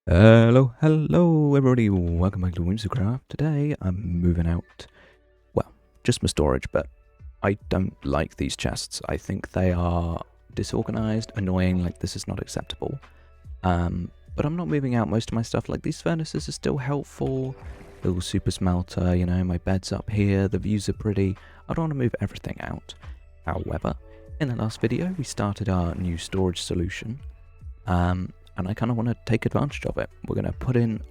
Hello everybody, welcome back to Whimsicraft. Today I'm moving out, well, just my storage, but I don't like these chests. I think they are disorganized, annoying, like this is not acceptable. But I'm not moving out most of my stuff, like these furnaces are still helpful, little super smelter, you know, my bed's up here, the views are pretty. I don't want to move everything out. However, in the last video we started our new storage solution. And I kind of want to take advantage of it. We're going to put in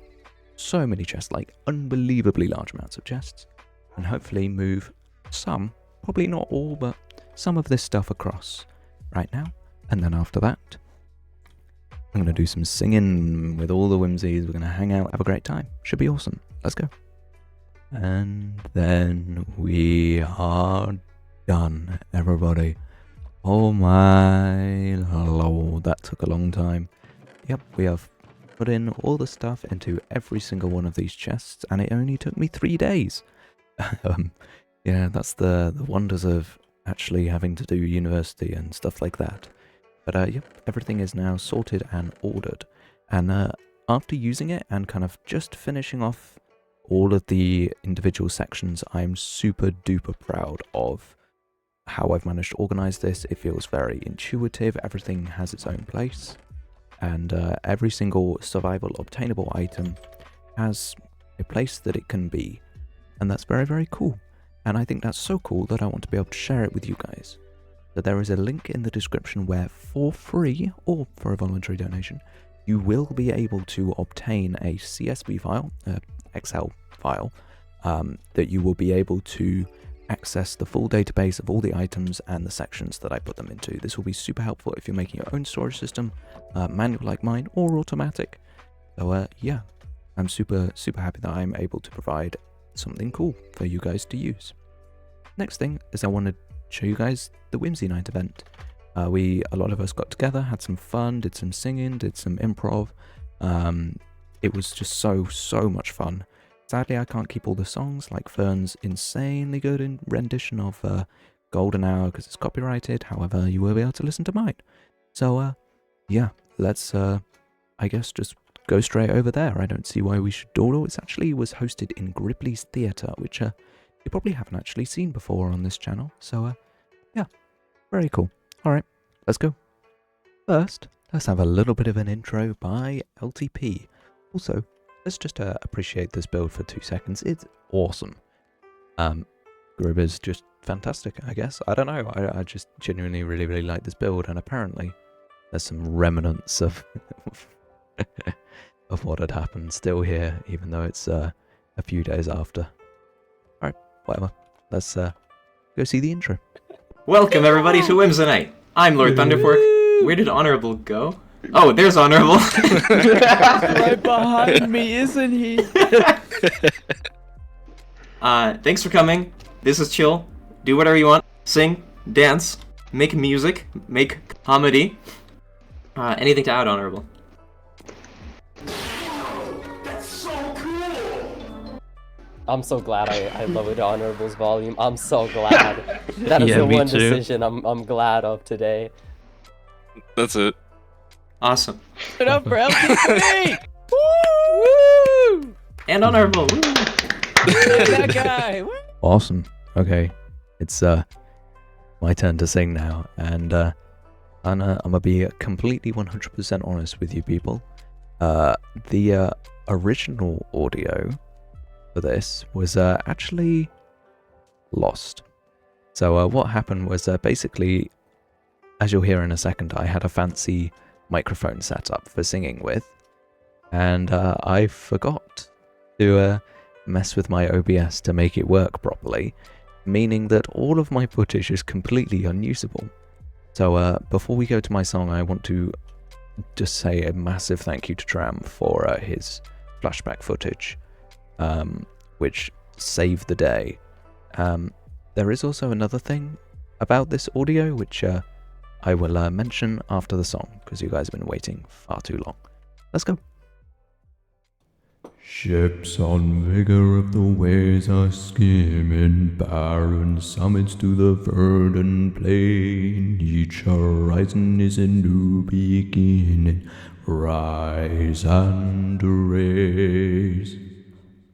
so many chests, like unbelievably large amounts of chests, and hopefully move some, probably not all, but some of this stuff across right now. And then after that, I'm going to do some singing with all the Whimsies. We're going to hang out, have a great time. Should be awesome. Let's go. And then we are done, everybody. Oh my lord, that took a long time. Yep, we have put in all the stuff into every single one of these chests, and it only took me 3 days. Yeah, that's the wonders of actually having to do university and stuff like that. But yep, everything is now sorted and ordered. And after using it and kind of just finishing off all of the individual sections, I'm super duper proud of how I've managed to organize this. It feels very intuitive, everything has its own place. And every single survival obtainable item has a place that it can be. And that's very, very cool. And I think that's so cool that I want to be able to share it with you guys. So there is a link in the description where for free, or for a voluntary donation, you will be able to obtain a CSV file, Excel file, that you will be able to access the full database of all the items and the sections that I put them into. This will be super helpful if you're making your own storage system, manual like mine, or automatic. So yeah, I'm super happy that I'm able to provide something cool for you guys to use. Next thing is I want to show you guys the Whimsy Night event. A lot of us got together, had some fun, did some singing, did some improv. It was just so much fun. Sadly, I can't keep all the songs, like Fern's insanely good rendition of Golden Hour because it's copyrighted. However, you will be able to listen to mine. So, yeah, let's, I guess, just go straight over there. I don't see why we should dawdle. It actually was hosted in Gribley's Theatre, which you probably haven't actually seen before on this channel. So, yeah, very cool. All right, let's go. First, let's have a little bit of an intro by LTP. Also, let's just appreciate this build for 2 seconds. It's awesome. Grib is just fantastic, I guess. I don't know. I just genuinely really like this build, and apparently there's some remnants of of what had happened still here, even though it's a few days after. Alright, whatever. Let's go see the intro. Welcome everybody to Whimsy Night. I'm Lord Thunderfork. Where did Honorable go? Oh, there's Honorable. Right behind me, isn't he? Thanks for coming. This is chill. Do whatever you want. Sing, dance, make music, make comedy. Anything to add, Honorable? That's so cool! I'm so glad I lowered Honorable's volume. I'm so glad. That is the one decision I'm glad of today. That's it. Awesome. Put up for LTP! Woo! And Honorable. Woo! That guy! Woo! Awesome. Okay, it's my turn to sing now, and I'm gonna be completely 100% honest with you people. The original audio for this was actually lost. So what happened was basically, as you'll hear in a second, I had a fancy microphone set up for singing with, and I forgot to mess with my OBS to make it work properly, meaning that all of my footage is completely unusable. So before we go to my song, I want to just say a massive thank you to Tram for his flashback footage, which saved the day. There is also another thing about this audio which I will mention after the song, because you guys have been waiting far too long. Let's go. Ships on vigor of the waves are skimming barren summits to the verdant plain. Each horizon is a new beginning. Rise and thunder rays.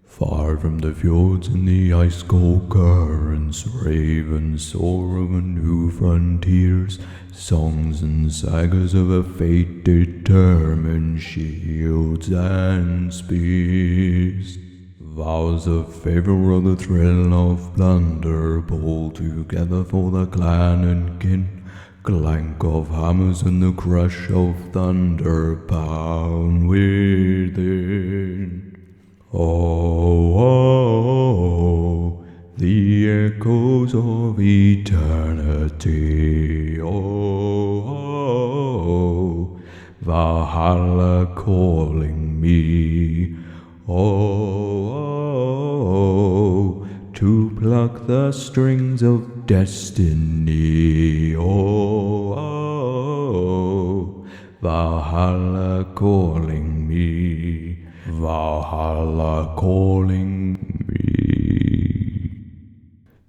Far from the fjords and the ice-cold currents, ravens soar over new frontiers, songs and sagas of a fate determined, shields and spears. Vows of favor or the thrill of plunder, pull together for the clan and kin. Clank of hammers and the crush of thunder pound within. Oh, oh, oh, the echoes of eternity. Oh, oh, Valhalla calling me. Oh, oh, to pluck the strings of destiny. Oh, oh, Valhalla calling me. Valhalla calling me.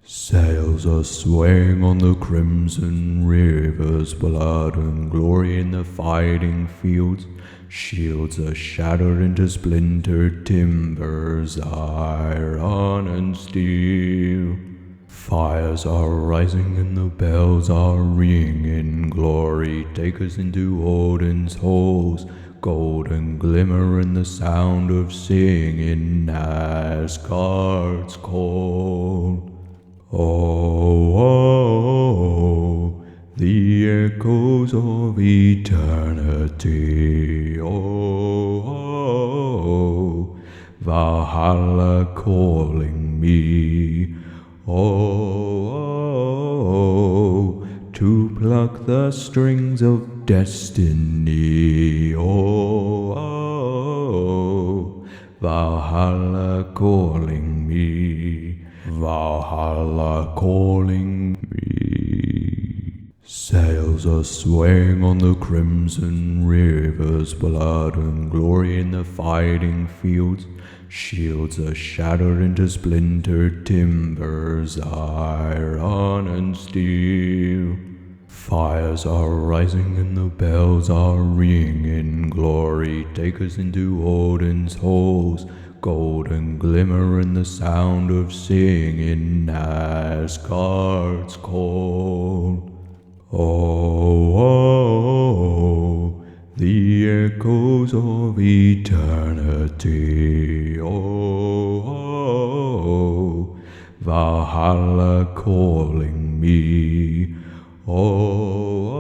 Sails are swaying on the crimson rivers, blood and glory in the fighting fields. Shields are shattered into splintered timbers, iron and steel. Fires are rising and the bells are ringing. Glory take us into Odin's halls. Golden glimmer and the sound of singing, Asgard's call. Oh, oh, oh, the echoes of eternity. Oh, oh, Valhalla calling me. Oh, oh, to pluck the strings of destiny. Oh, oh, Valhalla calling me. Valhalla calling me. Sails are swaying on the crimson rivers, blood and glory in the fighting fields. Shields are shattered into splintered timbers, iron and steel. Fires are rising and the bells are ringing. Glory take us into Odin's halls. Golden glimmer and the sound of singing, Asgard's call. Oh, oh, oh, the echoes of eternity. Oh, oh, Valhalla calling me. Oh,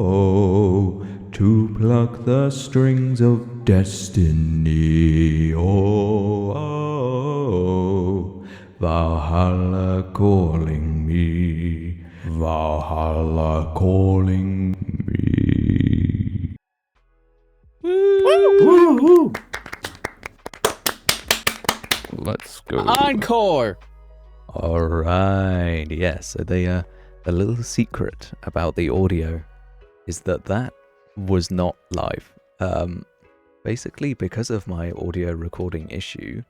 oh, to pluck the strings of destiny. Oh, oh, Valhalla calling me. Valhalla calling me. Woo! Let's go. Encore! Alright, yes, so the little secret about the audio is that was not live. Basically, because of my audio recording issue,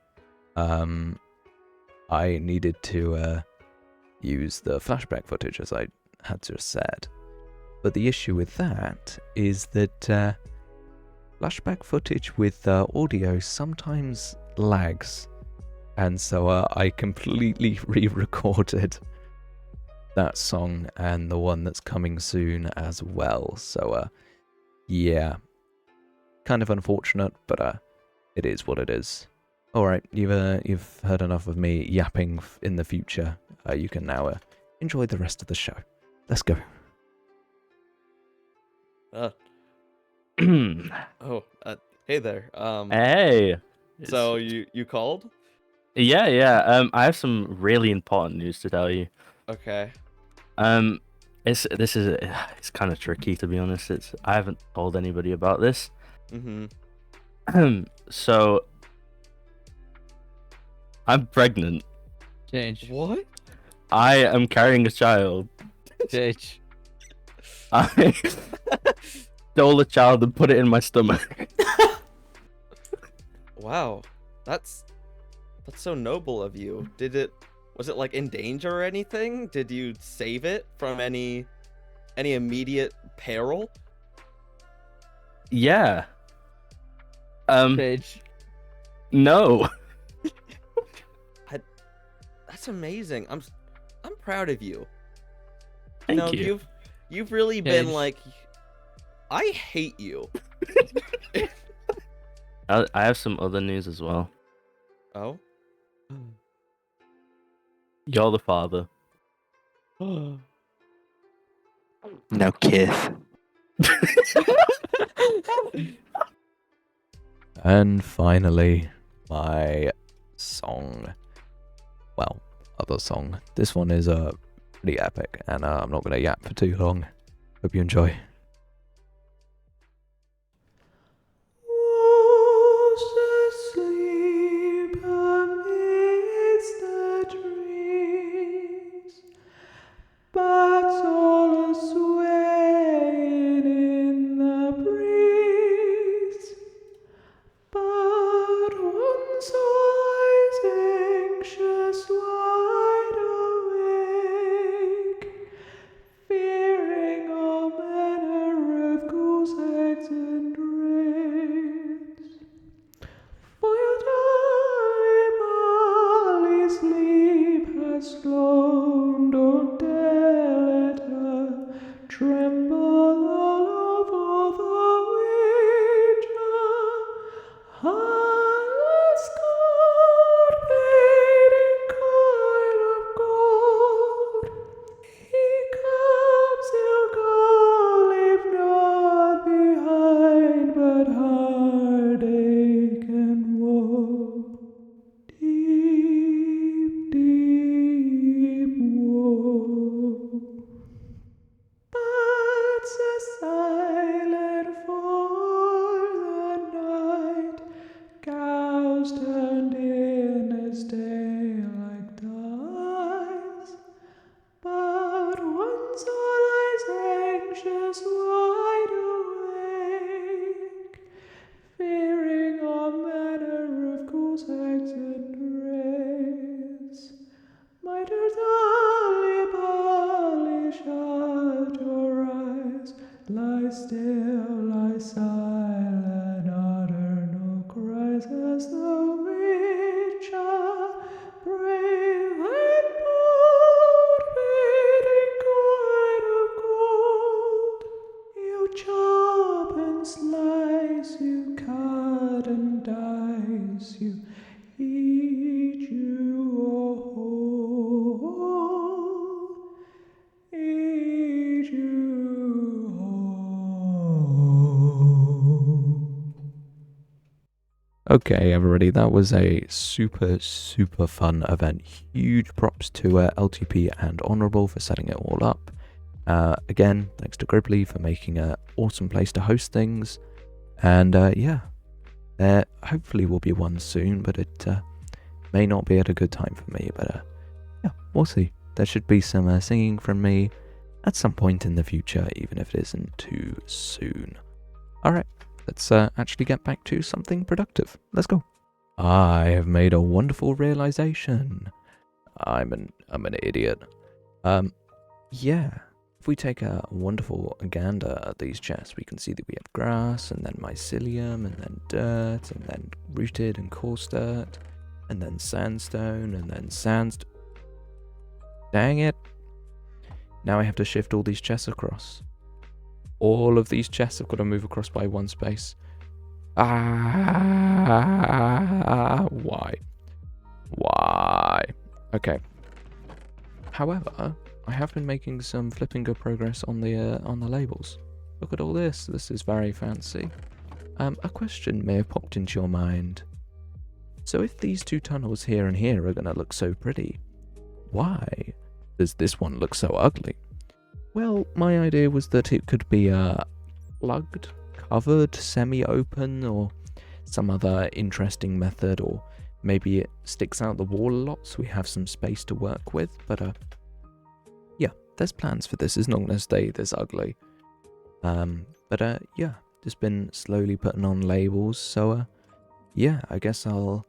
I needed to use the flashback footage, as I had just said. But the issue with that is that flashback footage with audio sometimes lags. And so I completely re-recorded that song and the one that's coming soon as well. So, yeah, kind of unfortunate, but it is what it is. All right, you've heard enough of me yapping in the future. You can now enjoy the rest of the show. Let's go. Hey there. Hey. So you called? Yeah. I have some really important news to tell you. Okay. It's kind of tricky, to be honest. I haven't told anybody about this. So I'm pregnant. Change. What? I am carrying a child. Change. I stole a child and put it in my stomach. Wow. That's so noble of you. Was it like in danger or anything? Did you save it from any immediate peril? Yeah. Page. No. That's amazing. I'm proud of you. Thank you. You've really been Paige. like, I hate you. I have some other news as well. Oh. You're the father. No kiss. And finally, my song. Well, other song. This one is pretty epic, and I'm not going to yap for too long. Hope you enjoy. Bats all a swaying in the breeze, but one sighs anxious, wide awake, fearing all manner of ghouls, hags, and wraiths. For your darling sleep has flown, don't dare let her tremble all over the wager. Heartless God, fading coil of gold, he comes, he'll go, leave naught behind but heartache and woe. Deep, deep woe. Bats are silent for the night, cows turned in as daylight dies, but one soul lies anxious, wide awake, fearing all manner of ghouls, hags, and wraiths. Might her dolly Polly shut your eyes, lie still, lie silent, utter no cries, as the witcher, brave and bold, bidding coin of gold. You chop and slice, you cut and dice, you eat you whole, eat you whole. Okay, everybody, that was a super fun event. Huge props to LTP and Honourable for setting it all up. Again, thanks to Gribbly for making an awesome place to host things. And yeah, there hopefully will be one soon, but it may not be at a good time for me. But yeah, we'll see. There should be some singing from me at some point in the future, even if it isn't too soon. Alright, let's actually get back to something productive. Let's go. I have made a wonderful realization. I'm an idiot. Yeah. If we take a wonderful gander at these chests, we can see that we have grass, and then mycelium, and then dirt, and then rooted and coarse dirt, and then sandstone, and then sandstone. Dang it. Now I have to shift all these chests across. All of these chests have got to move across by one space. Why? Why? Okay. However, I have been making some flipping good progress on the labels. Look at all this. This is very fancy. A question may have popped into your mind. So if these two tunnels here and here are going to look so pretty, why does this one look so ugly? Well, my idea was that it could be plugged, covered, semi-open, or some other interesting method, or maybe it sticks out the wall a lot so we have some space to work with, but yeah, there's plans for this. It's not going to stay this ugly. But yeah, just been slowly putting on labels, so yeah, I guess I'll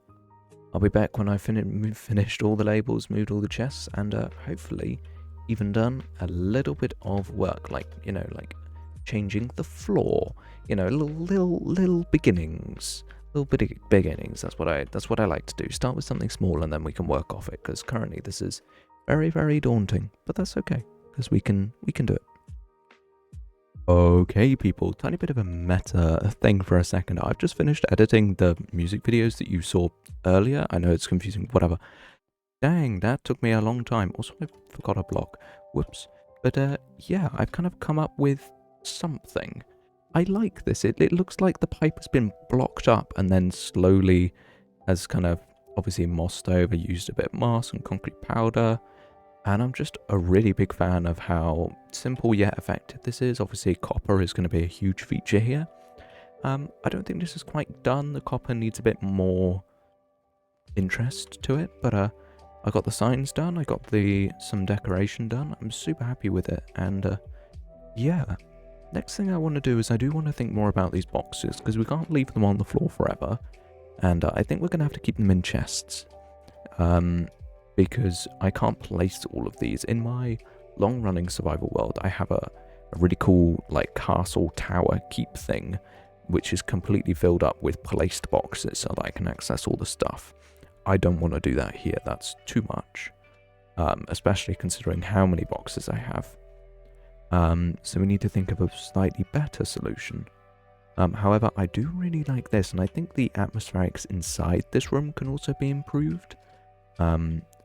be back when I finished all the labels, moved all the chests, and hopefully even done a little bit of work, like, you know, like changing the floor, you know, little beginnings, little bit of beginnings. That's what I like to do. Start with something small and then we can work off it. Because currently this is very, very daunting, but that's okay because we can do it. Okay, people, tiny bit of a meta thing for a second. I've just finished editing the music videos that you saw earlier. I know it's confusing, whatever. Dang, that took me a long time. Also, I forgot a block. Whoops. But yeah, I've kind of come up with something. I like this. It looks like the pipe has been blocked up and then slowly has kind of obviously mossed over, used a bit of moss and concrete powder. And I'm just a really big fan of how simple yet effective this is. Obviously, copper is going to be a huge feature here. I don't think this is quite done. The copper needs a bit more interest to it, but I got the signs done. I got some decoration done. I'm super happy with it. And yeah, next thing I want to do is I do want to think more about these boxes because we can't leave them on the floor forever. And I think we're going to have to keep them in chests. Because I can't place all of these. In my long-running survival world, I have a really cool like castle tower keep thing, which is completely filled up with placed boxes so that I can access all the stuff. I don't want to do that here. That's too much, especially considering how many boxes I have. So we need to think of a slightly better solution. However, I do really like this, and I think the atmospherics inside this room can also be improved.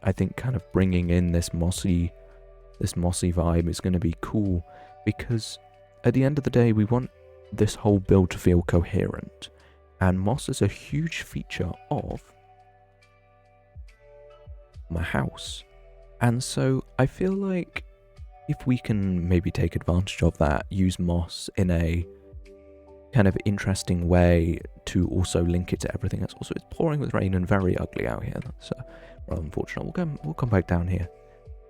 I think kind of bringing in this mossy vibe is going to be cool because at the end of the day, we want this whole build to feel coherent, and moss is a huge feature of my house. And so I feel like if we can maybe take advantage of that, use moss in a kind of interesting way to also link it to everything else. Also, it's pouring with rain and very ugly out here. That's rather unfortunate. We'll come back down here.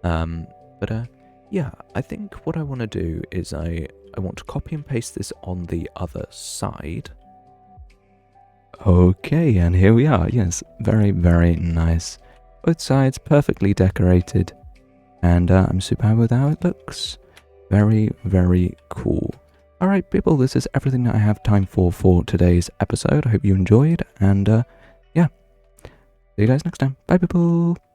But yeah, I think what I want to do is I want to copy and paste this on the other side. Okay, and here we are. Yes, very, very nice. Both sides perfectly decorated. And I'm super happy with how it looks. Very, very cool. Alright people, this is everything that I have time for today's episode. I hope you enjoyed, and yeah, see you guys next time. Bye people!